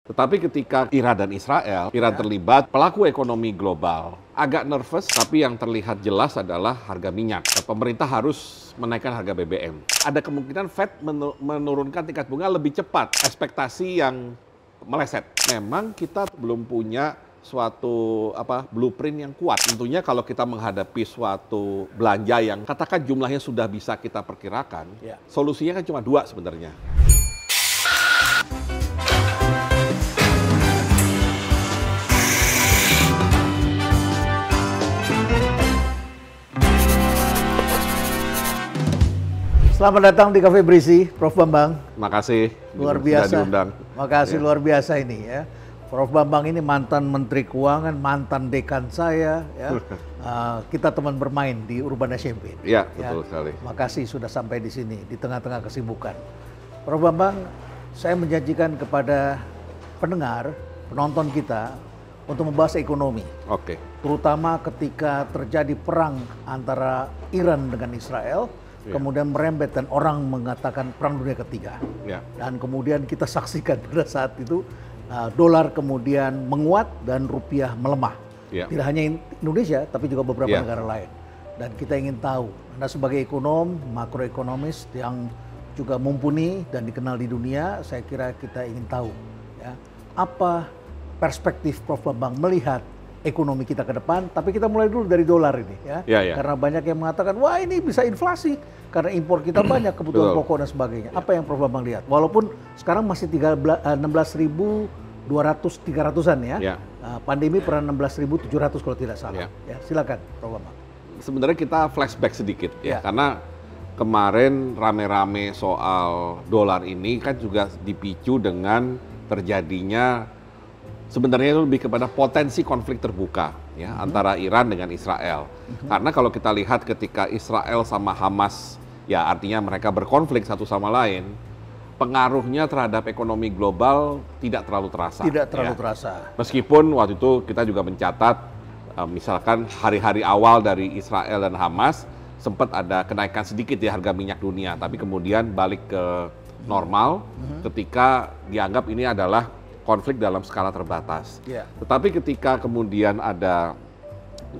Tetapi ketika Iran dan Israel, Iran terlibat, pelaku ekonomi global agak nervous, tapi yang terlihat jelas adalah harga minyak. Pemerintah harus menaikkan harga BBM. Ada kemungkinan Fed menurunkan tingkat bunga lebih cepat, ekspektasi yang meleset. Memang kita belum punya suatu blueprint yang kuat. Tentunya kalau kita menghadapi suatu belanja yang katakan jumlahnya sudah bisa kita perkirakan, solusinya kan cuma dua sebenarnya. Selamat datang di Cafe Berisi, Prof. Bambang. Makasih. Luar biasa. Diundang. Makasih luar biasa ini ya. Prof. Bambang ini mantan Menteri Keuangan, mantan dekan saya. Ya. Kita teman bermain di Urbana SMP. Iya, betul sekali. Makasih sudah sampai di sini di tengah-tengah kesibukan. Prof. Bambang, saya menjanjikan kepada pendengar, penonton kita untuk membahas ekonomi. Oke. Terutama ketika terjadi perang antara Iran dengan Israel. Kemudian merembet dan orang mengatakan perang dunia ketiga. Dan kemudian kita saksikan pada saat itu dolar kemudian menguat dan rupiah melemah. Tidak hanya Indonesia tapi juga beberapa negara lain. Dan kita ingin tahu, Anda sebagai ekonom, makroekonomis yang juga mumpuni dan dikenal di dunia, saya kira kita ingin tahu ya, apa perspektif Prof. Bambang melihat ekonomi kita ke depan, tapi kita mulai dulu dari dolar ini ya. Karena banyak yang mengatakan, wah ini bisa inflasi karena impor kita banyak, kebutuhan pokok dan sebagainya. Apa yang Prof. Bambang lihat? Walaupun sekarang masih 16.200-300-an ya. Pandemi pernah 16.700 kalau tidak salah. Ya, silakan Prof. Bambang. Sebenarnya kita flashback sedikit ya, karena kemarin rame-rame soal dolar ini kan juga dipicu dengan terjadinya sebenarnya itu lebih kepada potensi konflik terbuka ya antara Iran dengan Israel. Karena kalau kita lihat ketika Israel sama Hamas ya artinya mereka berkonflik satu sama lain, pengaruhnya terhadap ekonomi global tidak terlalu terasa. Tidak terlalu terasa. Meskipun waktu itu kita juga mencatat misalkan hari-hari awal dari Israel dan Hamas sempat ada kenaikan sedikit di harga minyak dunia, tapi kemudian balik ke normal ketika dianggap ini adalah konflik dalam skala terbatas. Tetapi ketika kemudian ada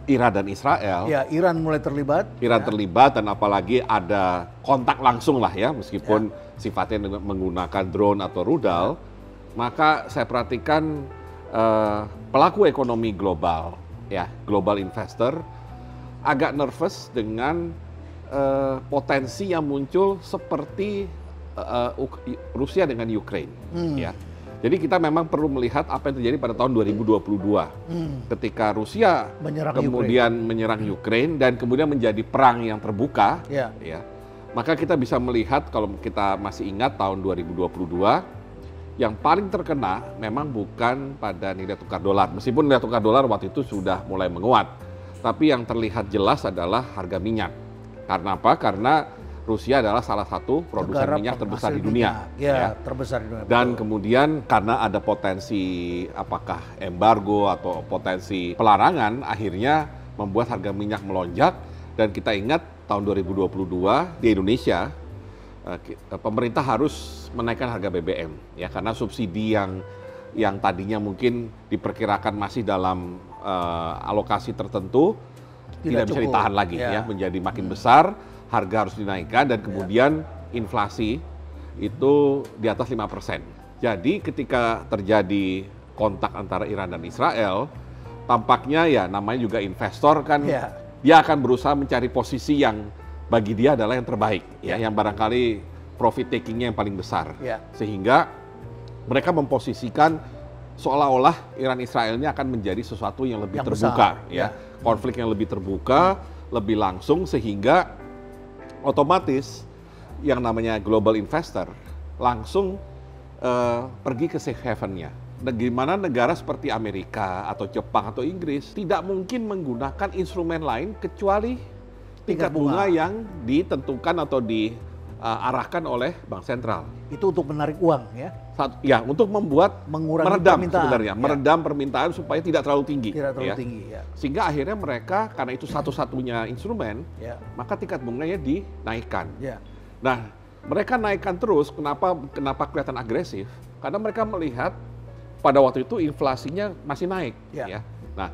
Iran dan Israel, Iran mulai terlibat. Iran terlibat dan apalagi ada kontak langsung lah ya, meskipun sifatnya menggunakan drone atau rudal, maka saya perhatikan pelaku ekonomi global, ya, global investor agak nervous dengan potensi yang muncul seperti Rusia dengan Ukraine, ya. Jadi kita memang perlu melihat apa yang terjadi pada tahun 2022 ketika Rusia menyerang Ukraine dan kemudian menjadi perang yang terbuka. Ya. Maka kita bisa melihat kalau kita masih ingat tahun 2022 yang paling terkena memang bukan pada nilai tukar dolar. Meskipun nilai tukar dolar waktu itu sudah mulai menguat, tapi yang terlihat jelas adalah harga minyak. Karena apa? Karena Rusia adalah salah satu produsen minyak terbesar di dunia. Terbesar di dunia. Dan kemudian karena ada potensi apakah embargo atau potensi pelarangan, akhirnya membuat harga minyak melonjak. Dan kita ingat tahun 2022 di Indonesia, pemerintah harus menaikkan harga BBM, ya karena subsidi yang tadinya mungkin diperkirakan masih dalam alokasi tertentu tidak bisa ditahan lagi, ya menjadi makin besar. Harga harus dinaikkan dan kemudian inflasi itu di atas 5%. Jadi ketika terjadi kontak antara Iran dan Israel, tampaknya ya namanya juga investor kan, dia akan berusaha mencari posisi yang bagi dia adalah yang terbaik, ya yang barangkali profit takingnya yang paling besar. Sehingga mereka memposisikan seolah-olah Iran Israel ini akan menjadi sesuatu yang lebih terbuka, konflik yang lebih terbuka, lebih langsung, sehingga otomatis yang namanya global investor langsung pergi ke safe haven-nya. Gimana negara seperti Amerika atau Jepang atau Inggris tidak mungkin menggunakan instrumen lain kecuali tingkat bunga yang ditentukan atau diarahkan oleh bank sentral. Itu untuk menarik uang ya? Ya, untuk meredam sebenarnya, meredam permintaan supaya tidak terlalu tinggi. Sehingga akhirnya mereka, karena itu satu-satunya instrumen, maka tingkat bunganya dinaikkan. Nah, mereka naikkan terus, kenapa kelihatan agresif? Karena mereka melihat pada waktu itu inflasinya masih naik. Ya. Nah,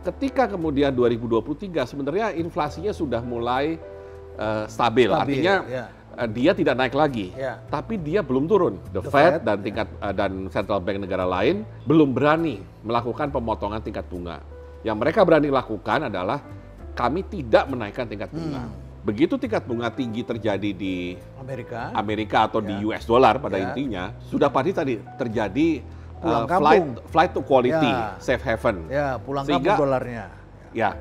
ketika kemudian 2023 sebenarnya inflasinya sudah mulai stabil. Artinya dia tidak naik lagi, tapi dia belum turun. The Fed dan dan central bank negara lain belum berani melakukan pemotongan tingkat bunga. Yang mereka berani lakukan adalah kami tidak menaikkan tingkat bunga. Begitu tingkat bunga tinggi terjadi di Amerika atau di US dollar pada intinya, sudah pasti tadi terjadi flight to quality, safe haven. Pulang kampung dolarnya.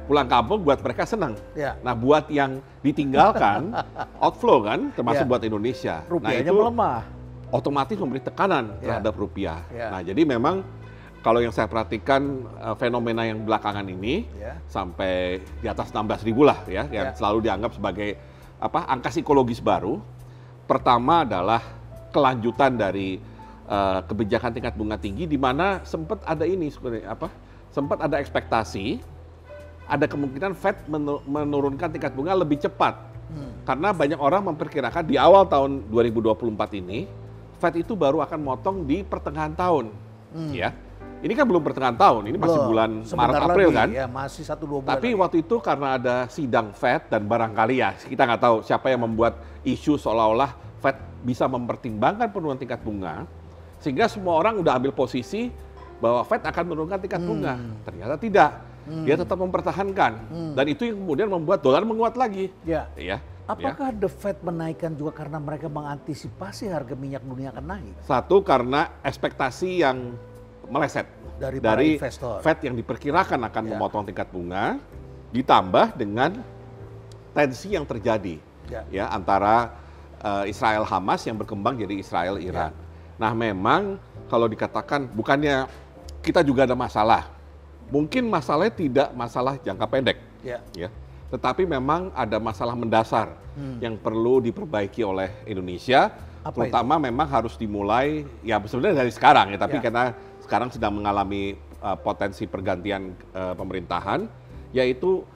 Pulang kampung buat mereka senang. Nah, buat yang ditinggalkan, outflow kan, termasuk buat Indonesia. Rupiahnya melemah. Otomatis memberi tekanan terhadap rupiah. Nah, jadi memang kalau yang saya perhatikan fenomena yang belakangan ini sampai di atas 16.000 lah yang selalu dianggap sebagai angka psikologis baru. Pertama adalah kelanjutan dari kebijakan tingkat bunga tinggi, di mana sempat ada ini sebenarnya sempat ada ekspektasi ada kemungkinan Fed menurunkan tingkat bunga lebih cepat. Karena banyak orang memperkirakan di awal tahun 2024 ini Fed itu baru akan motong di pertengahan tahun. Ya. Ini kan belum pertengahan tahun, ini masih bulan Maret April kan? Ya, masih 1-2 bulan. Tapi waktu itu karena ada sidang Fed dan barangkali kita nggak tahu siapa yang membuat isu seolah-olah Fed bisa mempertimbangkan penurunan tingkat bunga, sehingga semua orang udah ambil posisi bahwa Fed akan menurunkan tingkat bunga. Ternyata tidak, dia tetap mempertahankan, dan itu yang kemudian membuat dolar menguat lagi. Apakah The Fed menaikkan juga karena mereka mengantisipasi harga minyak dunia akan naik? Satu, karena ekspektasi yang meleset dari investor. Fed yang diperkirakan akan memotong tingkat bunga, ditambah dengan tensi yang terjadi antara Israel Hamas yang berkembang jadi Israel Iran. Nah, memang kalau dikatakan bukannya kita juga ada masalah, mungkin masalahnya tidak masalah jangka pendek, tetapi memang ada masalah mendasar yang perlu diperbaiki oleh Indonesia. Terutama memang harus dimulai sebenarnya dari sekarang tapi karena sekarang sedang mengalami potensi pergantian pemerintahan, yaitu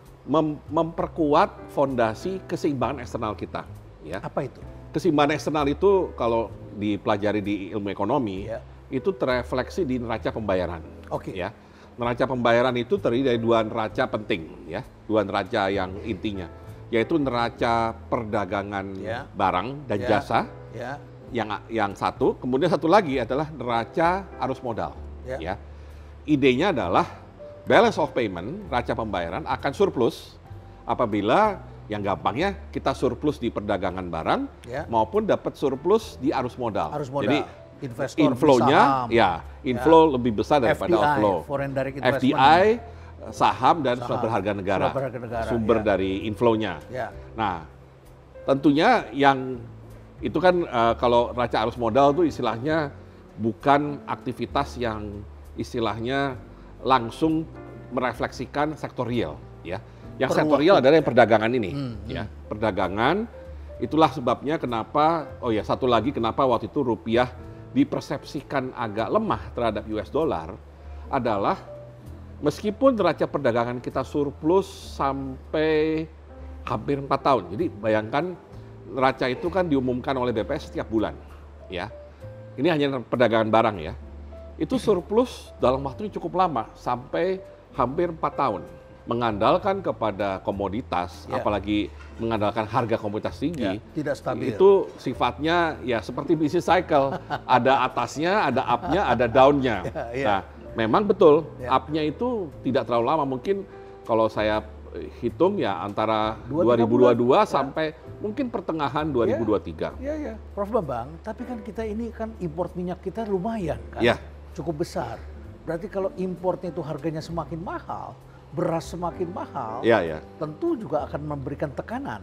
memperkuat fondasi keseimbangan eksternal kita. Apa itu? Keseimbangan eksternal itu kalau dipelajari di ilmu ekonomi, itu terefleksi di neraca pembayaran. Neraca pembayaran itu terdiri dari dua neraca penting, dua neraca yang intinya, yaitu neraca perdagangan barang dan jasa. Yang satu, kemudian satu lagi adalah neraca arus modal. Idenya adalah balance of payment, neraca pembayaran akan surplus apabila yang gampangnya kita surplus di perdagangan barang maupun dapat surplus di arus modal. Jadi investor inflow-nya inflow lebih besar daripada outflow. FDI, saham dan surat berharga negara, sumber dari inflow-nya. Nah, tentunya yang itu kan kalau neraca arus modal itu istilahnya bukan aktivitas yang istilahnya langsung merefleksikan sektor real, Yang sektor real adalah yang perdagangan ini, Perdagangan, itulah sebabnya kenapa, satu lagi kenapa waktu itu rupiah dipersepsikan agak lemah terhadap US dollar adalah meskipun neraca perdagangan kita surplus sampai hampir 4 tahun. Jadi bayangkan neraca itu kan diumumkan oleh BPS setiap bulan, Ini hanya perdagangan barang Itu surplus dalam waktu cukup lama, sampai hampir 4 tahun. Mengandalkan kepada komoditas, apalagi mengandalkan harga komoditas tinggi, tidak stabil. Itu sifatnya seperti bisnis cycle, ada atasnya, ada up-nya, ada down-nya. Nah, memang betul, up-nya itu tidak terlalu lama, mungkin kalau saya hitung antara 2022 sampai mungkin pertengahan 2023. Prof Bambang, tapi kan kita ini kan import minyak kita lumayan kan, cukup besar. Berarti kalau importnya itu harganya semakin mahal, beras semakin mahal, tentu juga akan memberikan tekanan,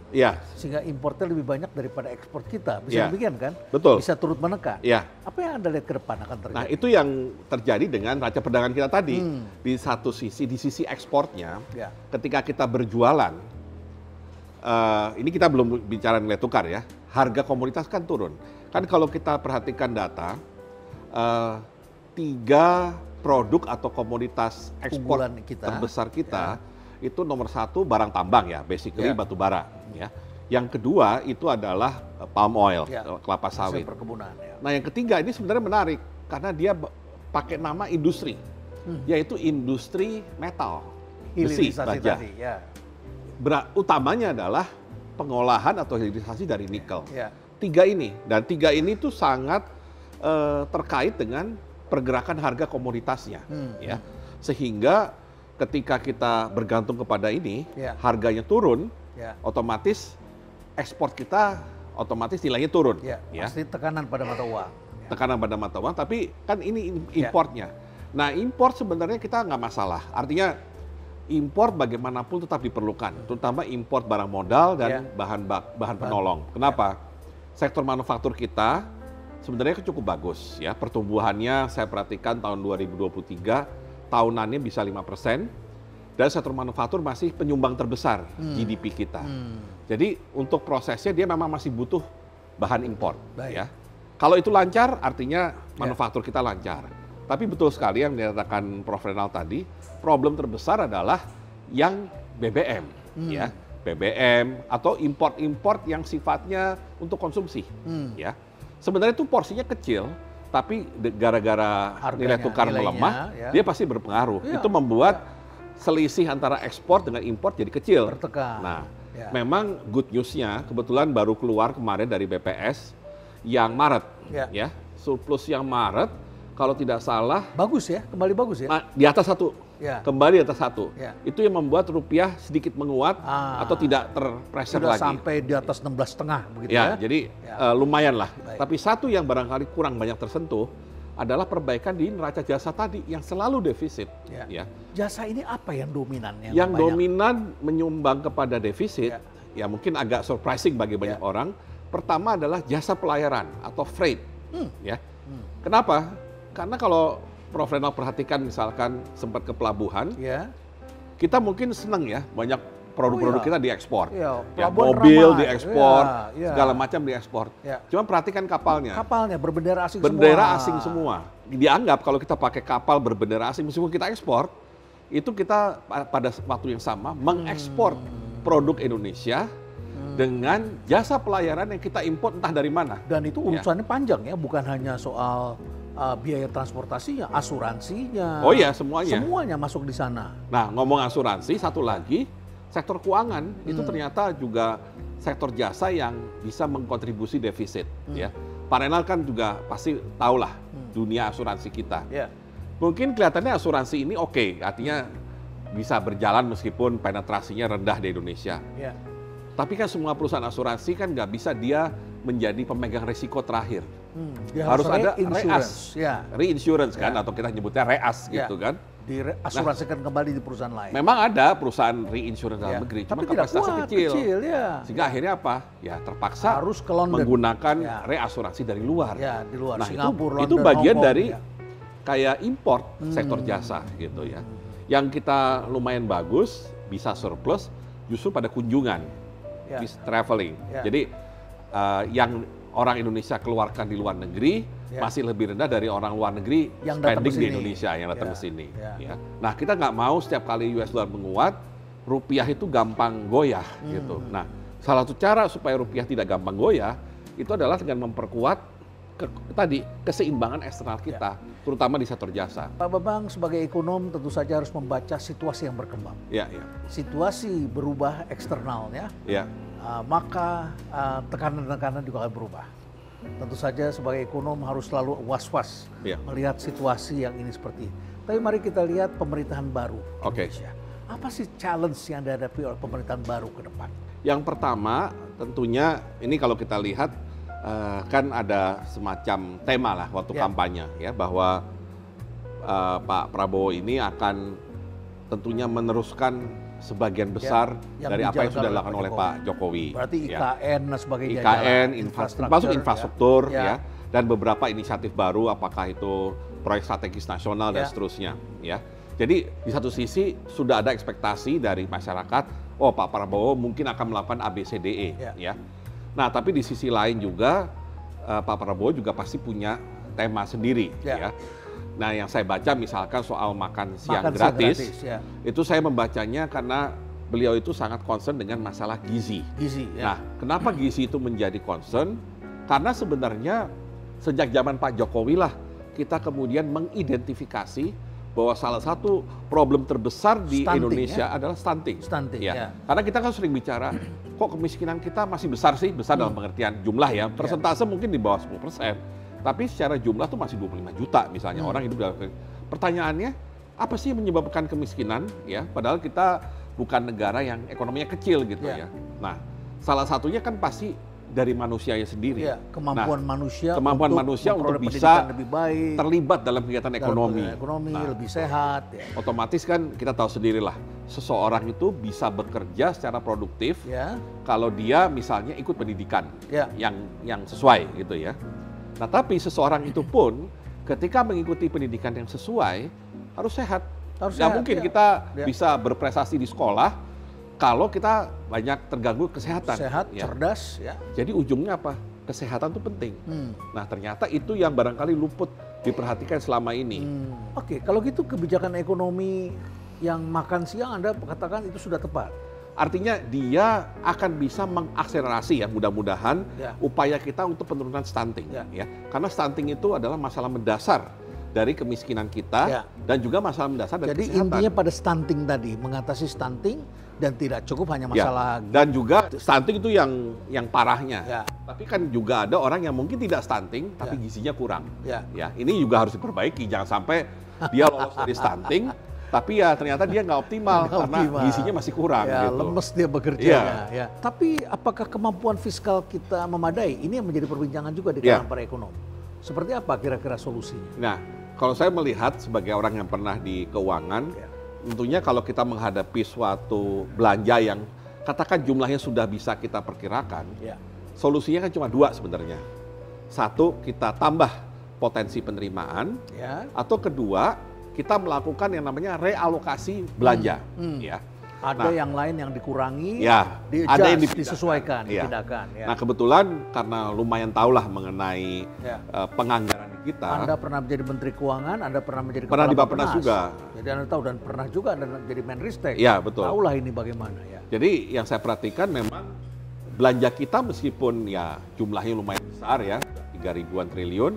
sehingga importnya lebih banyak daripada ekspor kita. Bisa demikian kan? Betul. Bisa turut menekan. Apa yang Anda lihat ke depan akan terjadi? Nah, itu yang terjadi dengan neraca perdagangan kita tadi. Di satu sisi, di sisi ekspornya, ketika kita berjualan, ini kita belum bicara nilai tukar harga komoditas kan turun. Kan kalau kita perhatikan data, 3 produk atau komoditas ekspor terbesar kita itu nomor 1 barang tambang basically batu bara. Yang kedua itu adalah palm oil, kelapa sawit. Perkebunan. Nah, yang ketiga ini sebenarnya menarik karena dia pakai nama industri, yaitu industri metal, besi, baja. Ya. Utamanya adalah pengolahan atau hilirisasi dari nikel. Ya. Tiga ini tuh sangat terkait dengan pergerakan harga komoditasnya, ya. Sehingga ketika kita bergantung kepada ini, harganya turun, otomatis ekspor kita otomatis nilainya turun. Ya. Pasti tekanan pada mata uang. Tekanan pada mata uang, tapi kan ini importnya. Nah, import sebenarnya kita nggak masalah. Artinya import bagaimanapun tetap diperlukan, terutama import barang modal dan bahan penolong. Kenapa? Sektor manufaktur kita sebenarnya cukup bagus, ya. Pertumbuhannya saya perhatikan tahun 2023 tahunannya bisa 5%, dan sektor manufaktur masih penyumbang terbesar GDP kita. Jadi untuk prosesnya dia memang masih butuh bahan impor, ya. Kalau itu lancar, artinya manufaktur kita lancar. Tapi betul sekali yang dikatakan Prof. Renald tadi, problem terbesar adalah yang BBM, ya. BBM atau import-import yang sifatnya untuk konsumsi, ya. Sebenarnya itu porsinya kecil, tapi gara-gara nilai tukar melemah, dia pasti berpengaruh. Itu membuat selisih antara ekspor dengan impor jadi kecil. Bertekan. Nah, memang good news-nya kebetulan baru keluar kemarin dari BPS yang Maret, ya. Surplus yang Maret, kalau tidak salah bagus ya, kembali bagus ya. Di atas 1, kembali di atas 1. Itu yang membuat rupiah sedikit menguat atau tidak terpreser lagi. Sampai di atas 16,5 begitu ya. Jadi lumayan lah. Tapi satu yang barangkali kurang banyak tersentuh adalah perbaikan di neraca jasa tadi yang selalu defisit. Ya. Jasa ini apa yang dominan? Yang dominan menyumbang kepada defisit, ya mungkin agak surprising bagi banyak orang. Pertama adalah jasa pelayaran atau freight. Ya. Kenapa? Karena kalau Prof. Renald perhatikan misalkan sempat ke pelabuhan, kita mungkin senang ya banyak produk-produk kita diekspor. Mobil diekspor, segala macam diekspor. Cuma perhatikan kapalnya. Kapalnya berbendera asing asing semua. Dianggap kalau kita pakai kapal berbendera asing, meskipun kita ekspor, itu kita pada waktu yang sama mengekspor produk Indonesia dengan jasa pelayaran yang kita import entah dari mana. Dan itu urusannya panjang ya, bukan hanya soal biaya transportasinya, asuransinya. Oh iya, semuanya. Semuanya masuk di sana. Nah, ngomong asuransi, satu lagi, sektor keuangan itu ternyata juga sektor jasa yang bisa mengkontribusi defisit. Ya, Pak Renald kan juga pasti tahulah dunia asuransi kita. Mungkin kelihatannya asuransi ini oke, artinya bisa berjalan meskipun penetrasinya rendah di Indonesia. Tapi kan semua perusahaan asuransi kan nggak bisa dia menjadi pemegang risiko terakhir. Harus ada reinsurance kan, atau kita nyebutnya reas gitu kan. Diasuransikan kembali di perusahaan lain. Memang ada perusahaan reinsurance dalam negeri, cuma kapasitasnya kecil. Sehingga akhirnya apa? Ya terpaksa harus ke London, menggunakan reasuransi dari luar. Di luar. Nah, Singapura, itu London, bagian Hong Kong, dari kayak import sektor jasa gitu ya. Yang kita lumayan bagus, bisa surplus justru pada kunjungan, traveling. Jadi yang orang Indonesia keluarkan di luar negeri masih lebih rendah dari orang luar negeri yang spending di Indonesia yang datang ke sini. Nah, kita nggak mau setiap kali US dollar menguat, rupiah itu gampang goyah gitu. Nah, salah satu cara supaya rupiah tidak gampang goyah itu adalah dengan memperkuat keseimbangan eksternal kita, terutama di sektor jasa. Pak Bambang sebagai ekonom tentu saja harus membaca situasi yang berkembang. Situasi berubah eksternalnya. Maka tekanan-tekanan juga akan berubah. Tentu saja sebagai ekonom harus selalu was-was melihat situasi yang ini seperti ini. Tapi mari kita lihat pemerintahan baru Indonesia. Apa sih challenge yang dihadapi oleh pemerintahan baru ke depan? Yang pertama tentunya ini kalau kita lihat kan ada semacam tema lah waktu kampanye ya, bahwa Pak Prabowo ini akan tentunya meneruskan sebagian besar dari apa yang sudah dilakukan oleh Pak Jokowi. Berarti IKN dan sebagainya. IKN, masuk infrastruktur ya, dan beberapa inisiatif baru, apakah itu proyek strategis nasional dan seterusnya. Ya, jadi di satu sisi sudah ada ekspektasi dari masyarakat, oh Pak Prabowo mungkin akan melakukan ABCDE. Ya. Nah, tapi di sisi lain juga Pak Prabowo juga pasti punya tema sendiri. Ya. Nah, yang saya baca misalkan soal makan siang gratis, itu saya membacanya karena beliau itu sangat concern dengan masalah gizi. Nah, kenapa gizi itu menjadi concern? Karena sebenarnya sejak zaman Pak Jokowi lah kita kemudian mengidentifikasi bahwa salah satu problem terbesar di Indonesia adalah stunting. Ya. Karena kita kan sering bicara, kok kemiskinan kita masih besar sih? Besar dalam pengertian jumlah ya. Persentase mungkin di bawah 10%. Tapi secara jumlah tuh masih 25 juta misalnya orang hidup dalam. Pertanyaannya, apa sih yang menyebabkan kemiskinan? Ya, padahal kita bukan negara yang ekonominya kecil gitu ya. Nah, salah satunya kan pasti dari manusianya sendiri. Ya, kemampuan manusia untuk bisa lebih baik, terlibat dalam kegiatan ekonomi. Lebih sehat. Ya. Otomatis kan kita tahu sendirilah, seseorang itu bisa bekerja secara produktif kalau dia misalnya ikut pendidikan yang sesuai gitu ya. Nah, tapi seseorang itu pun ketika mengikuti pendidikan yang sesuai harus sehat. Mungkin kita bisa berprestasi di sekolah kalau kita banyak terganggu kesehatan. Sehat, cerdas ya. Jadi ujungnya apa? Kesehatan itu penting. Nah, ternyata itu yang barangkali luput diperhatikan selama ini. Oke, kalau gitu kebijakan ekonomi yang makan siang Anda katakan itu sudah tepat. Artinya dia akan bisa mengakselerasi ya mudah-mudahan upaya kita untuk penurunan stunting ya. Karena stunting itu adalah masalah mendasar dari kemiskinan kita dan juga masalah mendasar dari kesehatan. Jadi intinya pada stunting tadi, mengatasi stunting dan tidak cukup hanya masalah dan juga stunting itu yang parahnya. Tapi kan juga ada orang yang mungkin tidak stunting tapi gizinya kurang. Ya, ini juga harus diperbaiki, jangan sampai dia lolos dari stunting tapi ya ternyata dia nggak optimal karena gizinya masih kurang. Gitu. Lemes dia bekerjanya. Tapi apakah kemampuan fiskal kita memadai? Ini yang menjadi perbincangan juga di kalangan para ekonom. Seperti apa kira-kira solusinya? Nah, kalau saya melihat sebagai orang yang pernah di keuangan, tentunya kalau kita menghadapi suatu belanja yang katakan jumlahnya sudah bisa kita perkirakan, solusinya kan cuma dua sebenarnya. Satu, kita tambah potensi penerimaan, atau kedua, kita melakukan yang namanya realokasi belanja. Ada yang lain yang dikurangi, ada yang disesuaikan, dipindahkan. Nah, kebetulan karena lumayan tahulah mengenai penganggaran kita. Anda pernah menjadi Menteri Keuangan, Anda pernah menjadi Kepala Bappenas juga. Jadi Anda tahu dan pernah juga Anda jadi Menristek. Iya, betul. Tahulah ini bagaimana ya. Jadi yang saya perhatikan memang belanja kita meskipun ya jumlahnya lumayan besar ya, 3.000-an triliun.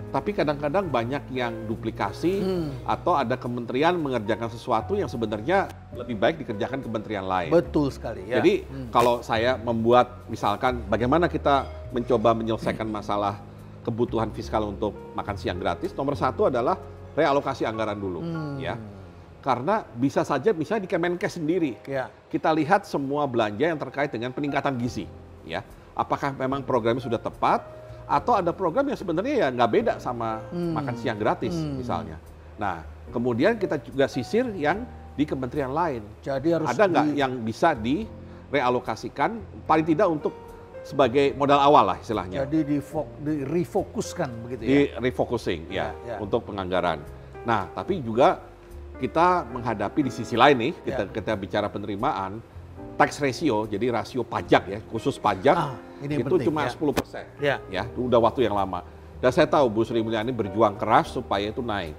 Tapi kadang-kadang banyak yang duplikasi atau ada kementerian mengerjakan sesuatu yang sebenarnya lebih baik dikerjakan kementerian lain. Betul sekali. Ya. Jadi kalau saya membuat misalkan bagaimana kita mencoba menyelesaikan masalah kebutuhan fiskal untuk makan siang gratis, nomor satu adalah realokasi anggaran dulu, ya. Karena bisa saja misalnya di Kemenkes sendiri, kita lihat semua belanja yang terkait dengan peningkatan gizi, ya. Apakah memang programnya sudah tepat? Atau ada program yang sebenarnya ya nggak beda sama makan siang gratis misalnya. Nah, kemudian kita juga sisir yang di kementerian lain. Jadi harus ada nggak yang bisa direalokasikan paling tidak untuk sebagai modal awal lah istilahnya. Jadi direfokuskan begitu ya? Di-refocusing ya, untuk penganggaran. Nah, tapi juga kita menghadapi di sisi lain nih, kita bicara penerimaan, tax ratio, jadi rasio pajak ya, khusus pajak. Ini itu penting, cuma 10%, ya, itu udah waktu yang lama. Dan saya tahu Bu Sri Mulyani berjuang keras supaya itu naik.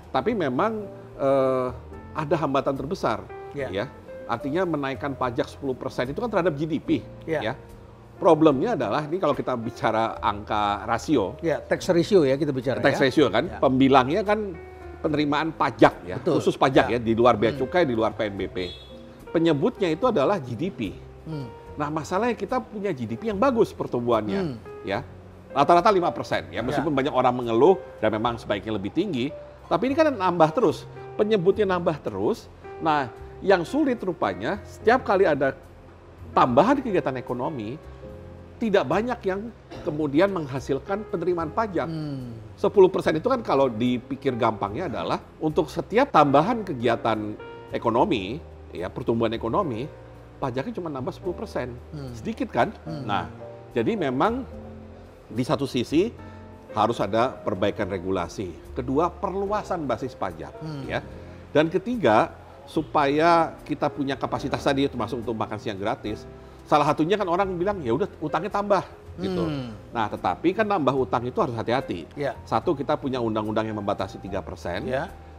Tapi memang ada hambatan terbesar, ya. Artinya menaikkan pajak 10% itu kan terhadap GDP, ya. Problemnya adalah ini kalau kita bicara angka rasio, tax ratio ya kita bicara. Tax ratio kan, pembilangnya kan penerimaan pajak ya, khusus pajak ya, di luar bea cukai, di luar PNBP. Penyebutnya itu adalah GDP. Nah, masalahnya kita punya GDP yang bagus pertumbuhannya, ya. Rata-rata 5%, ya. Meskipun banyak orang mengeluh dan memang sebaiknya lebih tinggi, tapi ini kan nambah terus. Penyebutnya nambah terus. Nah, yang sulit rupanya setiap kali ada tambahan kegiatan ekonomi, tidak banyak yang kemudian menghasilkan penerimaan pajak. 10% itu kan kalau dipikir gampangnya adalah untuk setiap tambahan kegiatan ekonomi, ya, pertumbuhan ekonomi, pajaknya cuma nambah 10%. Sedikit kan? Nah, jadi memang di satu sisi harus ada perbaikan regulasi. Kedua, perluasan basis pajak, ya. Dan ketiga, supaya kita punya kapasitas tadi termasuk untuk makan siang gratis. Salah satunya kan orang bilang ya udah utangnya tambah gitu. Nah, tetapi kan nambah utang itu harus hati-hati. Satu, kita punya undang-undang yang membatasi 3%.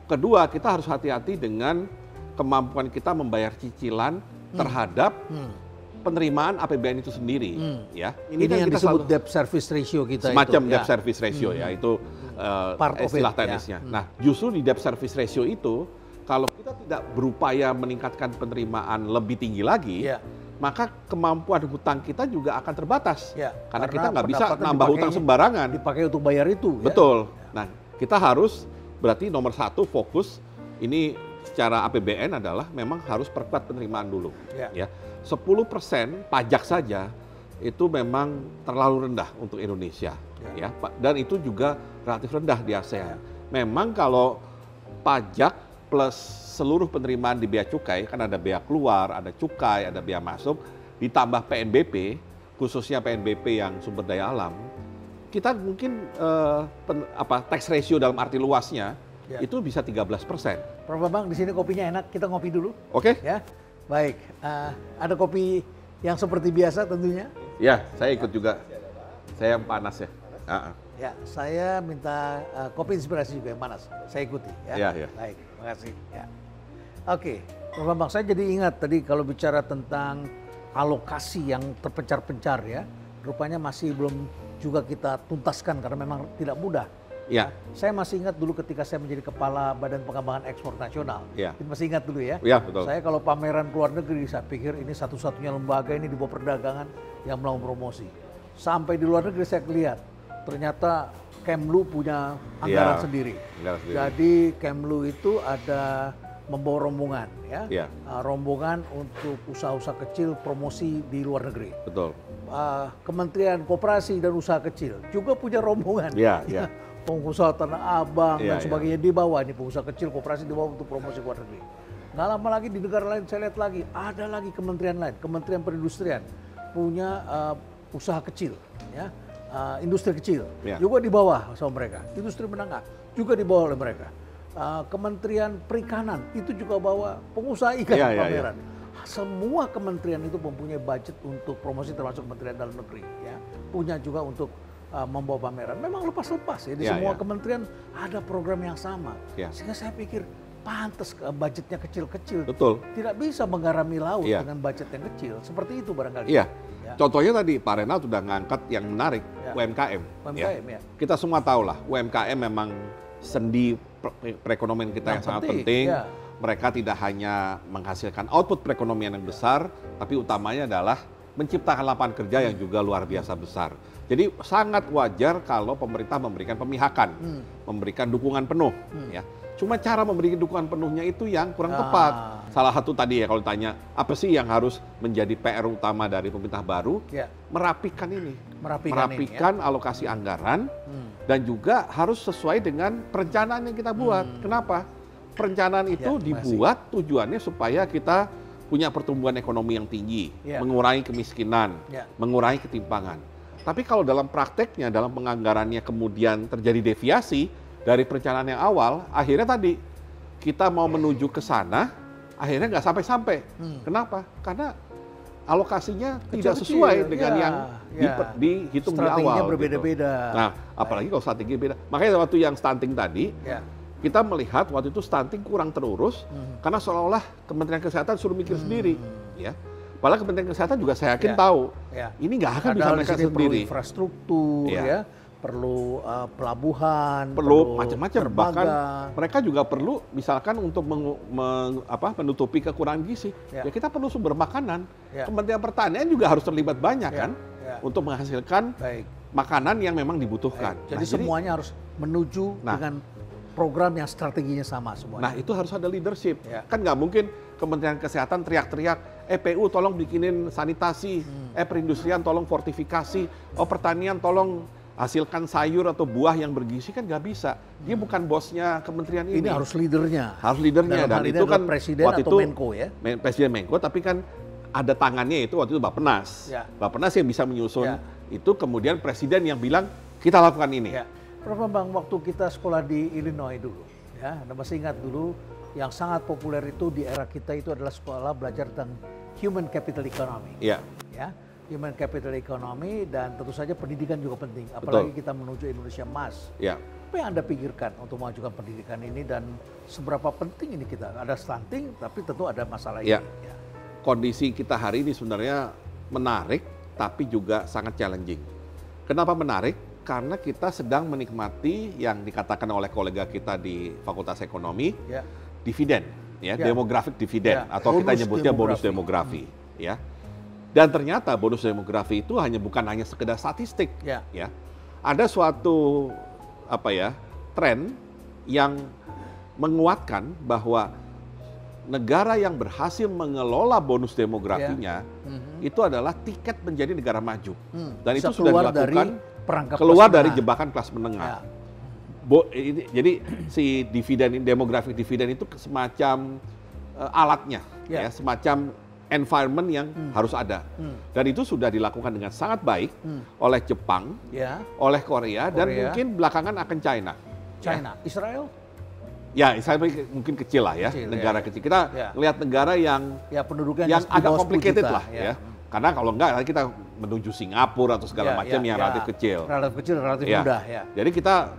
Kedua, kita harus hati-hati dengan kemampuan kita membayar cicilan terhadap penerimaan APBN itu sendiri, ya. Ini kan yang disebut debt service ratio kita semacam itu, debt service ratio ya, itu istilah teknisnya. Nah, justru di debt service ratio itu, kalau kita tidak berupaya meningkatkan penerimaan lebih tinggi lagi, maka kemampuan hutang kita juga akan terbatas. Karena kita nggak bisa nambah hutang sembarangan. Dipakai untuk bayar itu. Betul. Nah, kita harus berarti nomor satu fokus ini secara APBN adalah memang harus perkuat penerimaan dulu. 10% pajak saja itu memang terlalu rendah untuk Indonesia. Dan itu juga relatif rendah di ASEAN. Memang kalau pajak plus seluruh penerimaan di bea cukai, kan ada bea keluar, ada cukai, ada bea masuk, ditambah PNBP, khususnya PNBP yang sumber daya alam, kita mungkin tax ratio dalam arti luasnya itu bisa 13%. Prof. Bambang, di sini kopinya enak, kita ngopi dulu. Oke. Ya, baik. Ada kopi yang seperti biasa tentunya. Ya, saya ikut juga. Saya yang panas ya. Ya, saya minta kopi inspirasi juga yang panas. Saya ikuti. Ya. Baik, makasih. Ya. Oke, Prof. Bambang, saya jadi ingat tadi kalau bicara tentang alokasi yang terpencar-pencar ya, rupanya masih belum juga kita tuntaskan karena memang tidak mudah. Saya masih ingat dulu ketika saya menjadi kepala Badan Pengembangan Ekspor Nasional. Masih ingat dulu ya. Betul. Saya kalau pameran ke luar negeri, saya pikir ini satu-satunya lembaga ini di bawah perdagangan yang melakukan promosi. Sampai di luar negeri saya lihat, ternyata Kemlu punya anggaran sendiri. Jadi Kemlu itu ada membawa rombongan, rombongan untuk usaha-usaha kecil promosi di luar negeri. Betul. Kementerian Koperasi dan Usaha Kecil juga punya rombongan. Pengusaha Tanah Abang dan sebagainya di bawah, ini pengusaha kecil koperasi di bawah untuk promosi ke luar negeri. Nggak lama lagi di negara lain saya lihat lagi, ada lagi kementerian lain, Kementerian Perindustrian punya usaha kecil, industri kecil, juga di bawah sama mereka. Industri menengah juga di bawah oleh mereka. Kementerian Perikanan itu juga bawa pengusaha ikan pameran. Semua kementerian itu mempunyai budget untuk promosi, termasuk Kementerian Dalam Negeri, punya juga untuk membawa pameran. Memang lepas-lepas ya, di semua kementerian ada program yang sama. Sehingga saya pikir pantas budgetnya kecil-kecil. Betul. Tidak bisa menggarami laut dengan budget yang kecil. Seperti itu barangkali. Contohnya tadi Pak Renald sudah ngangkat yang menarik, UMKM. Kita semua tahu lah, UMKM memang sendi perekonomian kita yang sangat penting. Mereka tidak hanya menghasilkan output perekonomian yang besar, tapi utamanya adalah menciptakan lapangan kerja yang juga luar biasa besar. Jadi sangat wajar kalau pemerintah memberikan pemihakan, memberikan dukungan penuh. Cuma cara memberikan dukungan penuhnya itu yang kurang tepat. Salah satu tadi ya kalau tanya, apa sih yang harus menjadi PR utama dari pemerintah baru? Merapikan ini. Merapikan alokasi anggaran dan juga harus sesuai dengan perencanaan yang kita buat. Kenapa? Perencanaan itu dibuat tujuannya supaya kita punya pertumbuhan ekonomi yang tinggi, mengurangi kemiskinan, mengurangi ketimpangan. Tapi kalau dalam prakteknya, dalam penganggarannya kemudian terjadi deviasi dari perencanaan yang awal, akhirnya tadi kita mau menuju ke sana, akhirnya nggak sampai-sampai. Kenapa? Karena alokasinya tidak sesuai dengan yang dihitung di awal. Strateginya berbeda-beda. Gitu. Nah, apalagi kalau strategi beda. Makanya waktu yang stunting tadi, kita melihat waktu itu stunting kurang terurus karena seolah-olah Kementerian Kesehatan suruh mikir sendiri, Padahal Kementerian Kesehatan juga saya yakin tahu ini nggak akan bisa mereka sendiri. Perlu infrastruktur, perlu pelabuhan, perlu macam-macam. Bahkan mereka juga perlu misalkan untuk menutupi kekurangan gizi. Ya kita perlu sumber makanan. Kementerian Pertanian juga harus terlibat banyak kan untuk menghasilkan makanan yang memang dibutuhkan. Jadi semuanya harus menuju dengan program yang strateginya sama semuanya. Nah itu harus ada leadership. Kan nggak mungkin Kementerian Kesehatan teriak-teriak, PU tolong bikinin sanitasi, perindustrian tolong fortifikasi, pertanian tolong hasilkan sayur atau buah yang bergizi, kan nggak bisa. Dia bukan bosnya kementerian ini. Ini harus leadernya. Harus leadernya. Dan itu kan presiden waktu atau itu Menko ya. Presiden Menko, tapi kan ada tangannya itu waktu itu Bappenas. Bappenas yang bisa menyusun itu, kemudian presiden yang bilang kita lakukan ini. Prof. Bambang, waktu kita sekolah di Illinois dulu, Anda masih ingat dulu yang sangat populer itu di era kita itu adalah sekolah belajar tentang human capital economy. Human capital economy, dan tentu saja pendidikan juga penting. Apalagi kita menuju Indonesia emas. Apa yang Anda pikirkan untuk mengajukan pendidikan ini dan seberapa penting ini kita? Ada stunting, tapi tentu ada masalah ini. Kondisi kita hari ini sebenarnya menarik, tapi juga sangat challenging. Kenapa menarik? karena kita sedang menikmati yang dikatakan oleh kolega kita di Fakultas Ekonomi, dividen, demographic dividen, atau kita nyebutnya bonus demografi, ya. Dan ternyata bonus demografi itu bukan hanya sekedar statistik, ya. Ada suatu tren yang menguatkan bahwa negara yang berhasil mengelola bonus demografinya itu adalah tiket menjadi negara maju. Dan itu sudah dilakukan keluar dari jebakan kelas menengah. Jadi si dividen, demographic dividen itu semacam alatnya, semacam environment yang harus ada. Dan itu sudah dilakukan dengan sangat baik oleh Jepang, oleh Korea, dan mungkin belakangan akan China. Israel? Ya, Israel mungkin kecil lah ya, negara kecil. Kita lihat negara yang penduduknya agak complicated lah ya. Karena kalau enggak nanti kita menuju Singapura atau segala macam yang relatif kecil. Relatif mudah ya. Jadi kita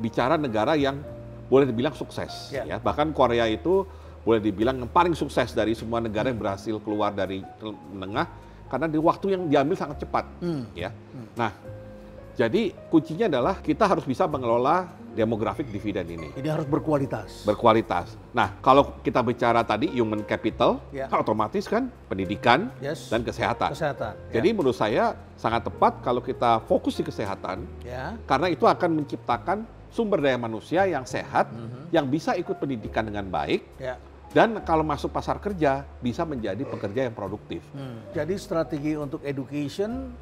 bicara negara yang boleh dibilang sukses ya. Bahkan Korea itu boleh dibilang yang paling sukses dari semua negara yang berhasil keluar dari menengah karena di waktu yang diambil sangat cepat ya. Nah, jadi kuncinya adalah kita harus bisa mengelola demographic dividen ini. Ini harus berkualitas. Berkualitas. Nah, kalau kita bicara tadi human capital, otomatis kan pendidikan dan kesehatan. Jadi menurut saya sangat tepat kalau kita fokus di kesehatan, karena itu akan menciptakan sumber daya manusia yang sehat, yang bisa ikut pendidikan dengan baik, dan kalau masuk pasar kerja bisa menjadi pekerja yang produktif. Jadi strategi untuk education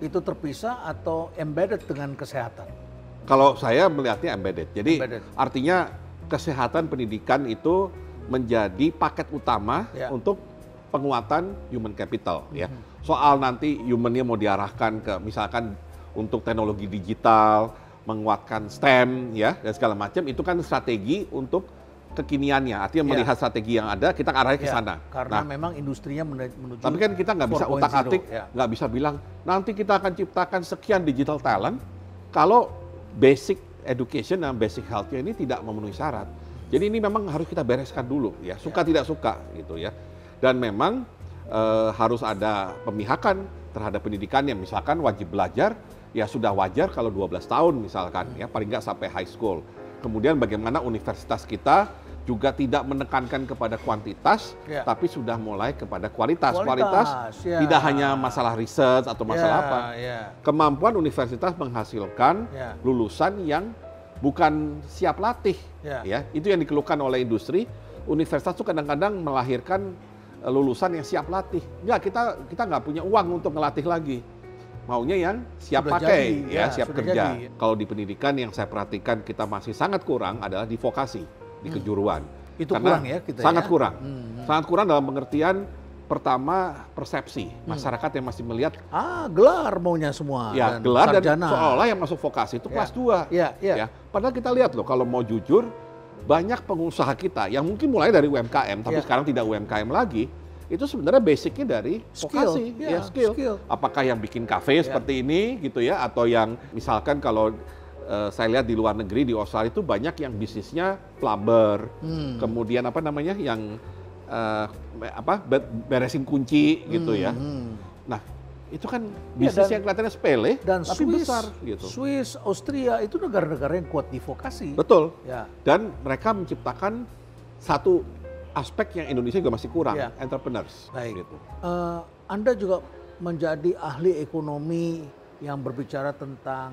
itu terpisah atau embedded dengan kesehatan? Kalau saya melihatnya embedded. Jadi artinya kesehatan pendidikan itu menjadi paket utama untuk penguatan human capital ya. Soal nanti humannya mau diarahkan ke misalkan untuk teknologi digital, menguatkan STEM ya dan segala macam itu kan strategi untuk kekiniannya. Artinya melihat strategi yang ada kita arahnya ke sana. Karena memang industrinya menuju. Tapi kan kita nggak bisa utak-atik, nggak bisa bilang nanti kita akan ciptakan sekian digital talent kalau basic education dan basic health-nya ini tidak memenuhi syarat. Jadi ini memang harus kita bereskan dulu ya, suka tidak suka gitu ya. Dan memang harus ada pemihakan terhadap pendidikannya, misalkan wajib belajar ya sudah wajar kalau 12 tahun misalkan ya, paling nggak sampai high school. Kemudian bagaimana universitas kita juga tidak menekankan kepada kuantitas, tapi sudah mulai kepada kualitas. Kualitas tidak hanya masalah riset atau masalah apa. Kemampuan universitas menghasilkan lulusan yang bukan siap latih. Ya, itu yang dikeluhkan oleh industri. Universitas itu kadang-kadang melahirkan lulusan yang siap latih. Ya, kita nggak punya uang untuk ngelatih lagi. Maunya yang siap pakai, siap kerja. Kalau di pendidikan yang saya perhatikan kita masih sangat kurang adalah di vokasi. Di kejuruan. Itu karena kurang ya kita sangat kurang. Sangat kurang dalam pengertian pertama persepsi. Masyarakat yang masih melihat gelar maunya semua ya, dan gelar sarjana. Dan seolah yang masuk vokasi itu kelas 2. Ya. Padahal kita lihat loh kalau mau jujur banyak pengusaha kita yang mungkin mulai dari UMKM tapi sekarang tidak UMKM lagi. Itu sebenarnya basicnya dari vokasi, skill. Apakah yang bikin kafe seperti ini gitu ya atau yang misalkan kalau saya lihat di luar negeri di Australia itu banyak yang bisnisnya plumber, kemudian yang beresin kunci gitu ya. Nah itu kan bisnis yang kelihatannya sepele dan tapi besar gitu. Swiss, Austria itu negara-negara yang kuat di vokasi. Betul. Dan mereka menciptakan satu aspek yang Indonesia juga masih kurang, entrepreneurs. Baik. Gitu. Anda juga menjadi ahli ekonomi yang berbicara tentang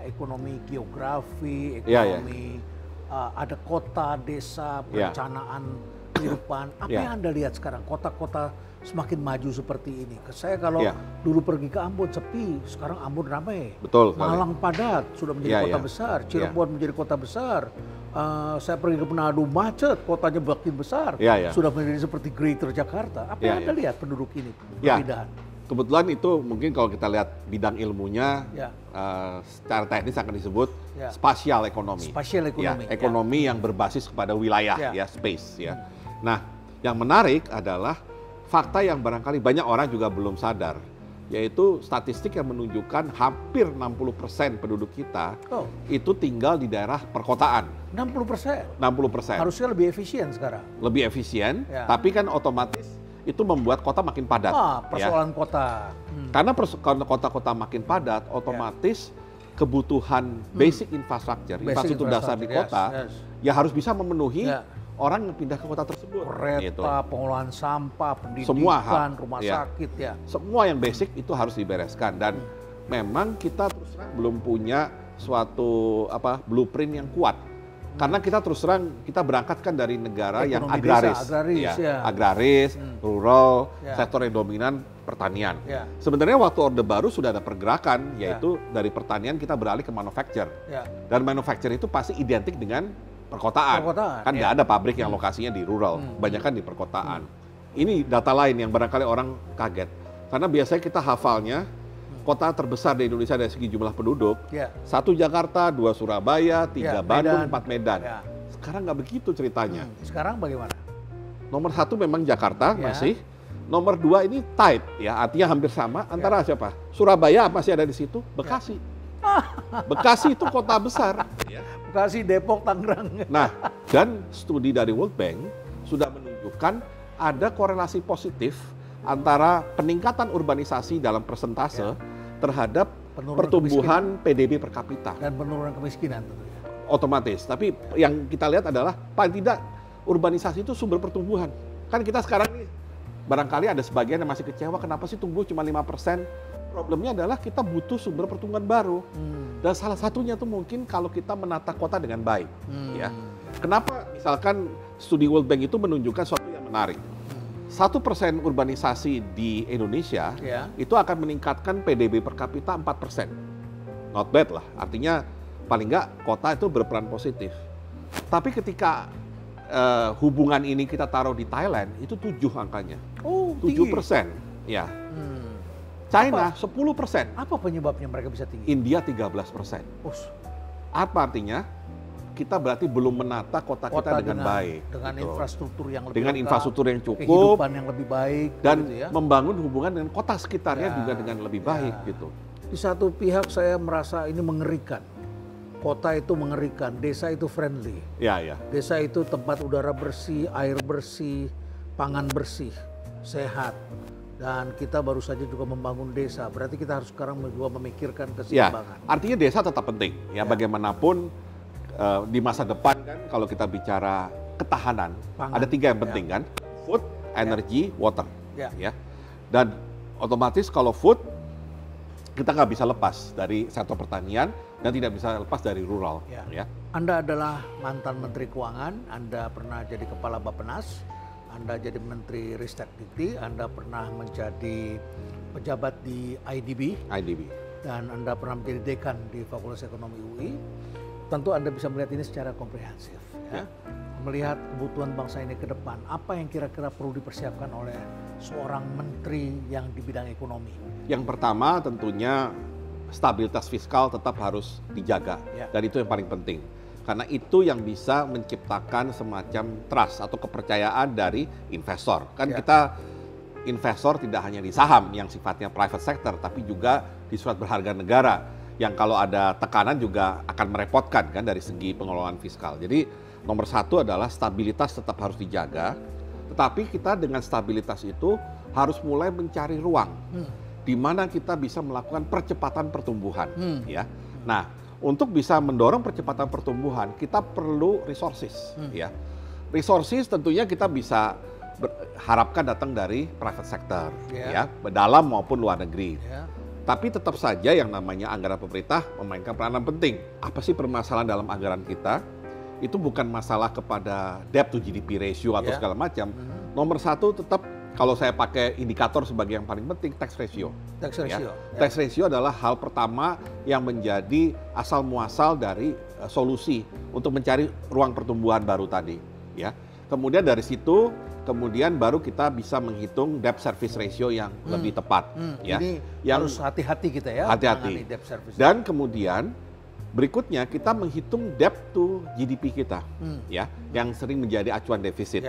ekonomi geografi, ekonomi ada kota, desa, perencanaan kehidupan. Apa yang Anda lihat sekarang kota-kota semakin maju seperti ini? Saya kalau dulu pergi ke Ambon sepi, sekarang Ambon ramai. Betul. Malang padat, sudah menjadi kota besar. Cirebon menjadi kota besar. Saya pergi ke Manado macet, kotanya makin besar. Sudah menjadi seperti Greater Jakarta. Apa yang Anda lihat penduduk ini perbedaan? Kebetulan itu mungkin kalau kita lihat bidang ilmunya secara teknis akan disebut spatial ekonomi. Spatial ekonomi. Ekonomi yang berbasis kepada wilayah space ya. Nah, yang menarik adalah fakta yang barangkali banyak orang juga belum sadar, yaitu statistik yang menunjukkan hampir 60% penduduk kita itu tinggal di daerah perkotaan. 60%? 60%. Harusnya lebih efisien sekarang. Lebih efisien, tapi kan otomatis itu membuat kota makin padat. Persoalan kota. Karena kota-kota makin padat, otomatis kebutuhan basic infrastructure dasar di kota, ya harus bisa memenuhi orang yang pindah ke kota tersebut. Kereta, pengolahan sampah, pendidikan, rumah sakit, semua yang basic itu harus dibereskan. Dan memang kita terus terang belum punya suatu blueprint yang kuat. Karena kita terus terang kita berangkat kan dari negara yang agraris, rural, sektor yang dominan pertanian. Sebenarnya waktu Orde Baru sudah ada pergerakan, yaitu dari pertanian kita beralih ke manufacture. Dan manufacture itu pasti identik dengan perkotaan. Kan nggak ada pabrik yang lokasinya di rural, banyak kan di perkotaan. Ini data lain yang barangkali orang kaget. Karena biasanya kita hafalnya kota terbesar di Indonesia dari segi jumlah penduduk, 1 Jakarta, 2 Surabaya, 3 Bandung, 4 Medan. Sekarang nggak begitu ceritanya. Sekarang bagaimana? Nomor 1 memang Jakarta masih. Nomor 2 ini tight, artinya hampir sama antara siapa? Surabaya masih ada di situ, Bekasi. Bekasi itu kota besar. Bekasi, Depok, Tangerang. Nah, dan studi dari World Bank sudah menunjukkan ada korelasi positif antara peningkatan urbanisasi dalam persentase terhadap pertumbuhan PDB per kapita. Dan penurunan kemiskinan tentunya. Otomatis, tapi yang kita lihat adalah paling tidak urbanisasi itu sumber pertumbuhan. Kan kita sekarang nih, barangkali ada sebagian yang masih kecewa, kenapa sih tumbuh cuma 5%? Problemnya adalah kita butuh sumber pertumbuhan baru. Dan salah satunya tuh mungkin kalau kita menata kota dengan baik. Kenapa misalkan studi World Bank itu menunjukkan sesuatu yang menarik. 1% urbanisasi di Indonesia itu akan meningkatkan PDB per kapita 4%. Not bad lah, artinya paling nggak kota itu berperan positif. Tapi ketika hubungan ini kita taruh di Thailand, itu 7 angkanya. 7%. Ya. China 10%. Apa penyebabnya mereka bisa tinggi? India 13%. Apa artinya? Kita berarti belum menata kota kita dengan baik. Dengan infrastruktur yang lebih dengan lengkap, infrastruktur yang cukup, kehidupan yang lebih baik. Dan membangun hubungan dengan kota sekitarnya juga dengan lebih baik gitu. Di satu pihak saya merasa ini mengerikan. Kota itu mengerikan, desa itu friendly. Desa itu tempat udara bersih, air bersih, pangan bersih, sehat. Dan kita baru saja juga membangun desa, berarti kita harus sekarang juga memikirkan keseimbangan. Artinya desa tetap penting, bagaimanapun di masa depan kan kalau kita bicara ketahanan, pangan, ada 3 yang penting kan, food, energy, water. Dan otomatis kalau food, kita nggak bisa lepas dari sektor pertanian dan tidak bisa lepas dari rural. Anda adalah mantan Menteri Keuangan, Anda pernah jadi Kepala Bappenas, Anda jadi Menteri Ristekdikti, Anda pernah menjadi pejabat di IDB, dan Anda pernah menjadi dekan di Fakultas Ekonomi UI. Tentu Anda bisa melihat ini secara komprehensif. Melihat kebutuhan bangsa ini ke depan, apa yang kira-kira perlu dipersiapkan oleh seorang menteri yang di bidang ekonomi? Yang pertama tentunya stabilitas fiskal tetap harus dijaga, dan itu yang paling penting. Karena itu yang bisa menciptakan semacam trust atau kepercayaan dari investor. Kan kita investor tidak hanya di saham yang sifatnya private sector, tapi juga di surat berharga negara yang kalau ada tekanan juga akan merepotkan kan dari segi pengelolaan fiskal. Jadi nomor 1 adalah stabilitas tetap harus dijaga, tetapi kita dengan stabilitas itu harus mulai mencari ruang di mana kita bisa melakukan percepatan pertumbuhan. Nah, untuk bisa mendorong percepatan pertumbuhan, kita perlu resources. Resources tentunya kita bisa harapkan datang dari private sector, dalam maupun luar negeri. Tapi tetap saja yang namanya anggaran pemerintah memainkan peranan penting. Apa sih permasalahan dalam anggaran kita? Itu bukan masalah kepada debt to GDP ratio atau segala macam. Nomor 1 tetap kalau saya pakai indikator sebagai yang paling penting, tax ratio. Tax ratio adalah hal pertama yang menjadi asal muasal dari solusi untuk mencari ruang pertumbuhan baru tadi. Kemudian dari situ, kemudian baru kita bisa menghitung debt service ratio yang lebih tepat. Jadi yang harus hati-hati kita hati-hati. Dan kemudian berikutnya kita menghitung debt to GDP kita, yang sering menjadi acuan defisit.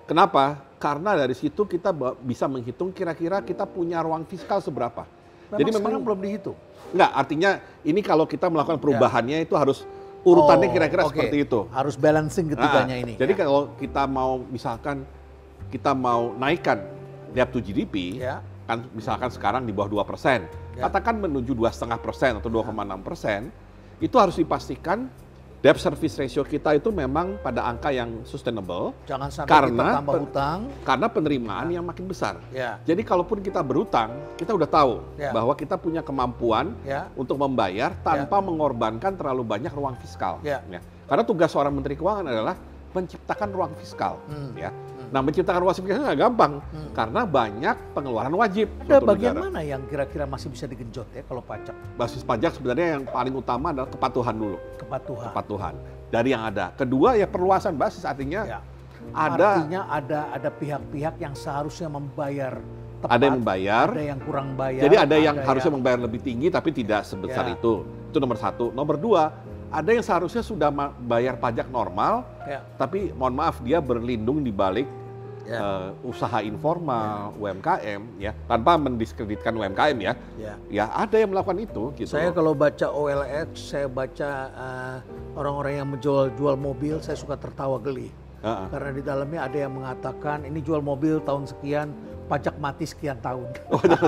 Kenapa? Karena dari situ kita bisa menghitung kira-kira kita punya ruang fiskal seberapa. Jadi memang belum dihitung. Enggak, artinya ini kalau kita melakukan perubahannya itu harus urutannya kira-kira seperti itu. Harus balancing ketiganya ini. Jadi kalau kita mau misalkan kita mau naikkan debt to GDP, kan misalkan sekarang di bawah 2%, katakan menuju 2,5% atau 2,6%, itu harus dipastikan debt service ratio kita itu memang pada angka yang sustainable. Jangan sampai kita tambah hutang. Karena penerimaan yang makin besar. Jadi kalaupun kita berhutang, kita udah tahu bahwa kita punya kemampuan untuk membayar tanpa mengorbankan terlalu banyak ruang fiskal. Karena tugas seorang Menteri Keuangan adalah menciptakan ruang fiskal. Nah, menciptakan ruang fiskal nggak gampang karena banyak pengeluaran wajib. Ada bagian mana yang kira-kira masih bisa digenjot ya kalau pajak? Basis pajak sebenarnya yang paling utama adalah kepatuhan dulu. Kepatuhan. Dari yang ada. Kedua ya perluasan basis, artinya ada pihak-pihak yang seharusnya membayar tepat. Ada yang membayar. Ada yang kurang bayar. Jadi ada yang harusnya membayar lebih tinggi tapi tidak sebesar itu. Itu nomor satu. Nomor dua, ada yang seharusnya sudah bayar pajak normal, tapi mohon maaf dia berlindung di balik usaha informal, UMKM, tanpa mendiskreditkan UMKM ya ada yang melakukan itu. Gitu saya kalau baca OLX, saya baca orang-orang yang menjual mobil, saya suka tertawa geli. Karena di dalamnya ada yang mengatakan ini jual mobil tahun sekian, pajak mati sekian tahun.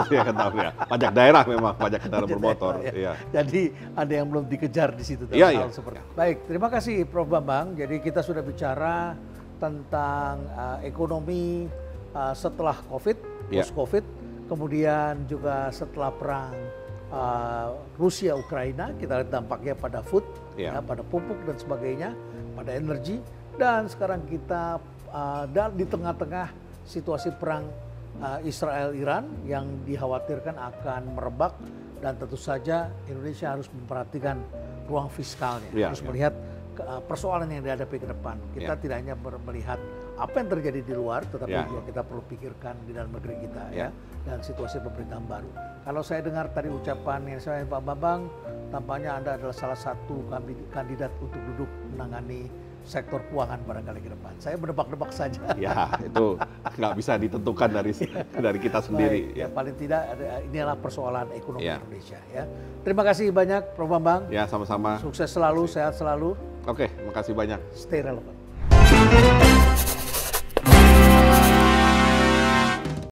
Sekian tahun ya. Pajak daerah memang, pajak kendaraan bermotor. Jadi ada yang belum dikejar di situ. Seperti. Baik, terima kasih Prof. Bambang. Jadi kita sudah bicara tentang ekonomi setelah COVID, post-COVID, kemudian juga setelah perang Rusia-Ukraina, kita lihat dampaknya pada food, pada pupuk dan sebagainya, pada energi, dan sekarang kita di tengah-tengah situasi perang Israel-Iran yang dikhawatirkan akan merebak, dan tentu saja Indonesia harus memperhatikan ruang fiskalnya, harus melihat persoalan yang dihadapi ke depan. Kita tidak hanya melihat apa yang terjadi di luar, tetapi juga kita perlu pikirkan di dalam negeri kita dan situasi pemerintahan baru. Kalau saya dengar tadi ucapan yang saya Pak Bambang, tampaknya Anda adalah salah satu kandidat untuk duduk menangani sektor keuangan barangkali ke depan. Saya menebak-nebak saja. Ya, itu nggak bisa ditentukan dari kita sendiri. Baik, paling tidak inilah persoalan ekonomi Indonesia. Terima kasih banyak Prof. Bambang. Ya, sama-sama. Sukses selalu, sehat selalu. Oke, makasih banyak. Stay relevant.